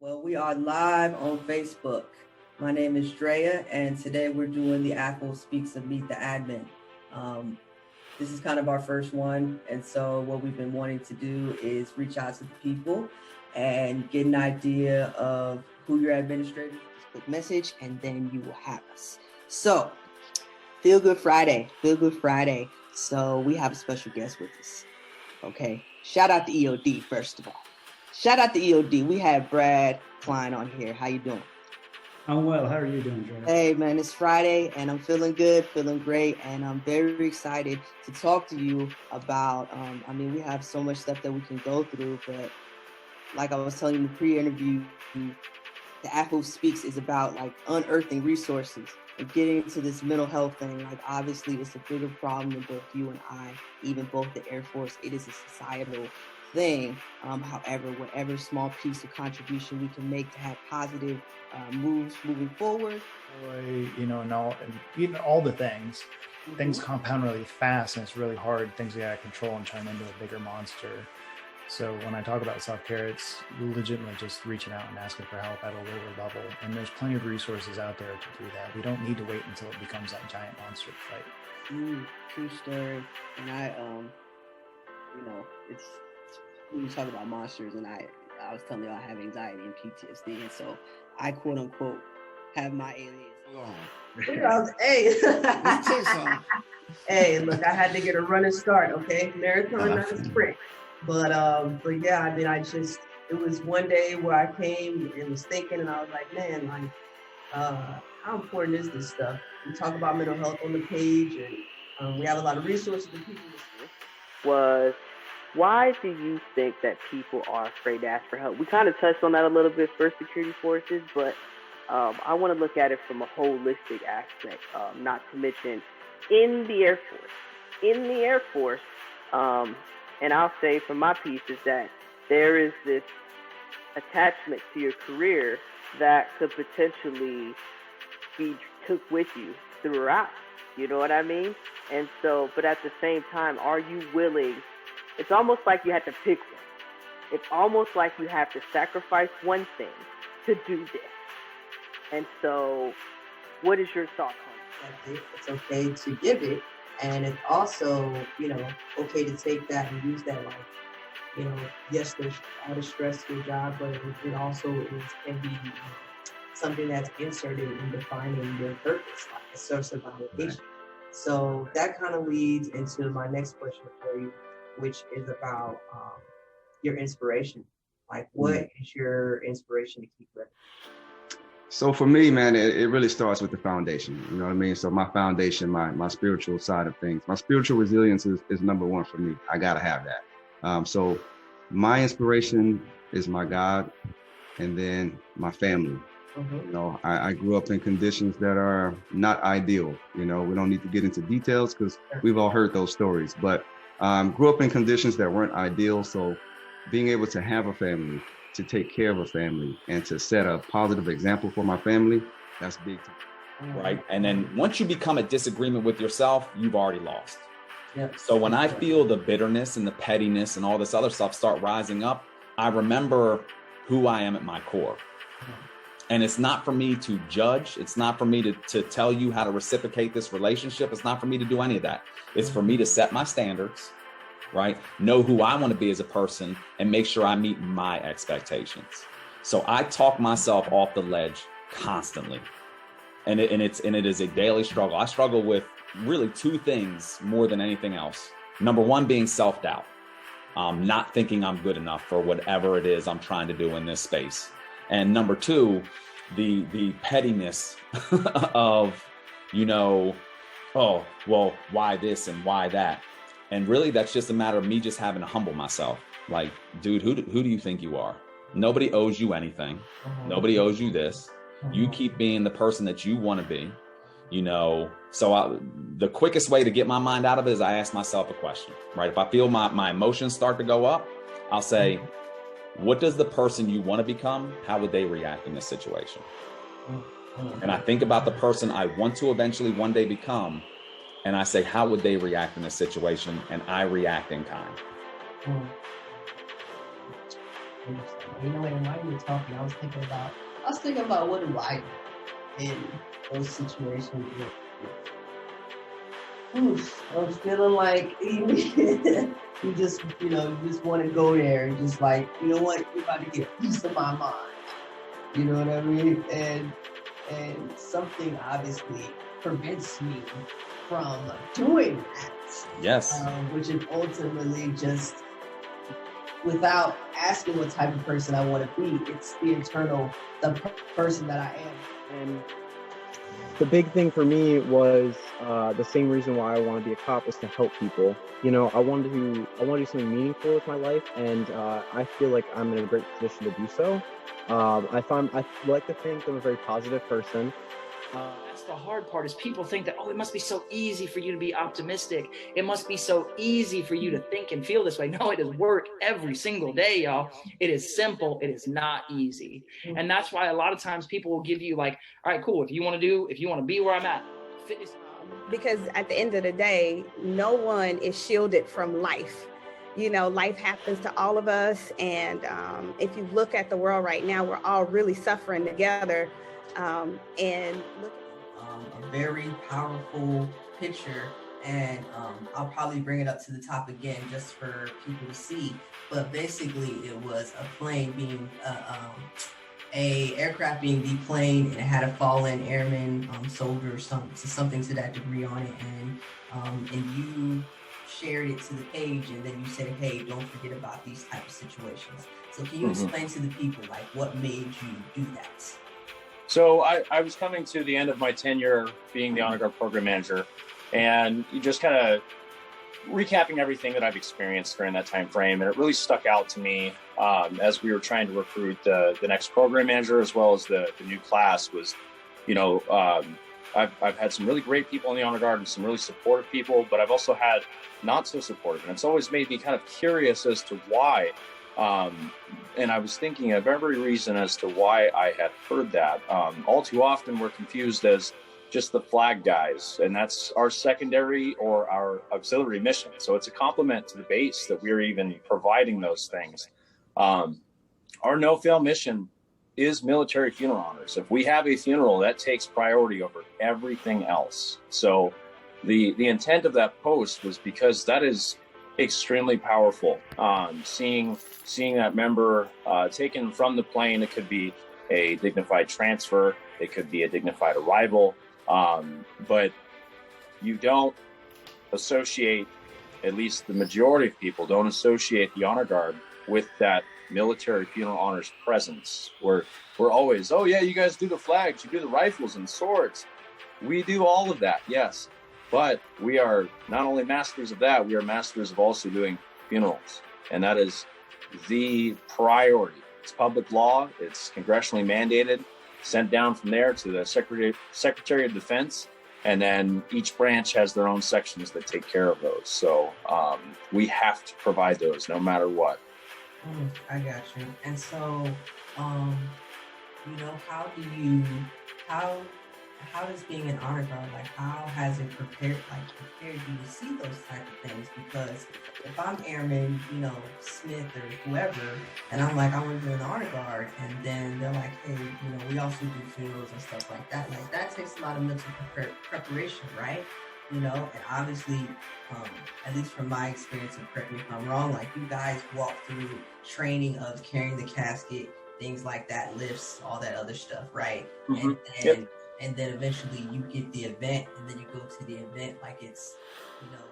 Well, we are live on Facebook. My name is Drea, and today we're doing the AFWO Speaks of Meet the Admin. This is kind of our first one, and so what we've been wanting to do is reach out to the people and get an idea of who your administrator is. Quick message, and then you will have us. So, Feel Good Friday. So we have a special guest with us. Okay, shout out to EOD first of all. Shout out to EOD. We have Brad Klein on here. How you doing? I'm well. How are you doing, Dre? Hey, man, it's Friday, and I'm feeling good, feeling great, and I'm very excited to talk to you about, we have so much stuff that we can go through, but like I was telling you in the pre-interview, the AFWO Speaks is about, like, unearthing resources and getting into this mental health thing. Like, obviously, it's a bigger problem than both you and I, even both the Air Force. It is a societal thing. However, whatever small piece of contribution we can make to have positive moves moving forward. And all the things. Things compound really fast, and it's really hard. Things we gotta control and turn into a bigger monster. So when I talk about self-care, it's legitimately just reaching out and asking for help at a lower level. And there's plenty of resources out there to do that. We don't need to wait until it becomes that giant monster to fight. True story. And I, it's when you talk about monsters, and I was telling you I have anxiety and PTSD, and so I quote unquote have my aliens. Hey, hey, look, I had to get a running start. Okay, marathon, not a sprint. But yeah, it was one day where I came and was thinking, and I was like, man, how important is this stuff? We talk about mental health on the page, and we have a lot of resources that people was. Why do you think that people are afraid to ask for help? We kind of touched on that a little bit for security forces, but I want to look at it from a holistic aspect, not to mention in the Air Force. And I'll say from my piece is that there is this attachment to your career that could potentially be took with you throughout. You know what I mean? And so, but at the same time, are you willing? It's almost like you have to pick one. It's almost like you have to sacrifice one thing to do this. And so, what is your thought on it? It's okay to give it. And it's also, okay to take that and use that, yes, there's all the stress to your job, but it also can be something that's inserted in defining your purpose, like a source of validation. Right. So that kind of leads into my next question for you, which is about your inspiration. Like, what is your inspiration to keep living? So for me, man, it really starts with the foundation. You know what I mean? So my foundation, my spiritual side of things, my spiritual resilience is number one for me. I got to have that. So my inspiration is my God, and then my family. Mm-hmm. I grew up in conditions that are not ideal. We don't need to get into details because we've all heard those stories, but grew up in conditions that weren't ideal. So being able to have a family, to take care of a family, and to set a positive example for my family, that's big. Right. And then once you become a disagreement with yourself, you've already lost. Yep. So when I feel the bitterness and the pettiness and all this other stuff start rising up, I remember who I am at my core. And it's not for me to judge. It's not for me to tell you how to reciprocate this relationship. It's not for me to do any of that. It's for me to set my standards, right? Know who I want to be as a person and make sure I meet my expectations. So I talk myself off the ledge constantly. And it is a daily struggle. I struggle with really two things more than anything else. Number one being self-doubt. Not thinking I'm good enough for whatever it is I'm trying to do in this space. And number two, the pettiness of, oh, well, why this and why that? And really, that's just a matter of me just having to humble myself. Like, dude, who do you think you are? Nobody owes you anything. Nobody owes you this. You keep being the person that you want to be, So the quickest way to get my mind out of it is I ask myself a question, right? If I feel my emotions start to go up, I'll say, what does the person you want to become, how would they react in this situation? And I think about the person I want to eventually one day become, and I say, how would they react in this situation? And I react in kind. You know, and while you were talking, I was thinking about what do I do in those situations. Oof, I was feeling like you just want to go there and just like, you know what, you're about to get a piece of my mind. You know what I mean? And something obviously prevents me from doing that. Yes. Which is ultimately just, without asking what type of person I want to be, it's the person that I am. And the big thing for me was the same reason why I want to be a cop is to help people. You know, I want to do something meaningful with my life, and I feel like I'm in a great position to do so. I like to think I'm a very positive person. That's the hard part, is people think that, oh, it must be so easy for you to be optimistic. It must be so easy for you to think and feel this way. No, it is work every single day, y'all. It is simple. It is not easy. And that's why a lot of times people will give you like, all right, cool. If you want to be where I'm at, fitness. Because at the end of the day, no one is shielded from life. You know, life happens to all of us. And if you look at the world right now, we're all really suffering together. And look, a very powerful picture, and I'll probably bring it up to the top again just for people to see. But basically, it was a plane being a aircraft being deplaned, and it had a fallen airman, soldier, or something to that degree on it, and you shared it to the page, and then you said, hey, don't forget about these type of situations. So can you explain to the people like what made you do that? So I was coming to the end of my tenure being the Honor Guard program manager, and you just kind of recapping everything that I've experienced during that time frame. And it really stuck out to me as we were trying to recruit the next program manager, as well as the new class, was, you know, I've had some really great people in the Honor Guard and some really supportive people, but I've also had not so supportive. And it's always made me kind of curious as to why. And I was thinking of every reason as to why I had heard that. All too often we're confused as just the flag guys, and that's our secondary or our auxiliary mission. So it's a compliment to the base that we're even providing those things. Our no-fail mission is military funeral honors. If we have a funeral, that takes priority over everything else. So the intent of that post was because that is extremely powerful. Seeing that member taken from the plane, it could be a dignified transfer, it could be a dignified arrival, but you don't associate, at least the majority of people don't associate the Honor Guard with that military funeral honors presence. We're always, oh yeah, you guys do the flags, you do the rifles and swords. We do all of that, yes. But we are not only masters of that, we are masters of also doing funerals. And that is the priority. It's public law, it's congressionally mandated, sent down from there to the Secretary of Defense. And then each branch has their own sections that take care of those. So we have to provide those no matter what. I got you. And so, you know, how does being an honor guard, like how has it prepared you to see those type of things? Because if I'm Airman, you know, Smith or whoever, and I'm like, I want to do an honor guard, and then they're like, hey, you know, we also do funerals and stuff like that takes a lot of mental preparation, right? You know, and obviously, at least from my experience, and correct me if I'm wrong, like you guys walk through training of carrying the casket, things like that, lifts, all that other stuff, right? And then eventually you get the event, and then you go to the event like it's, you know,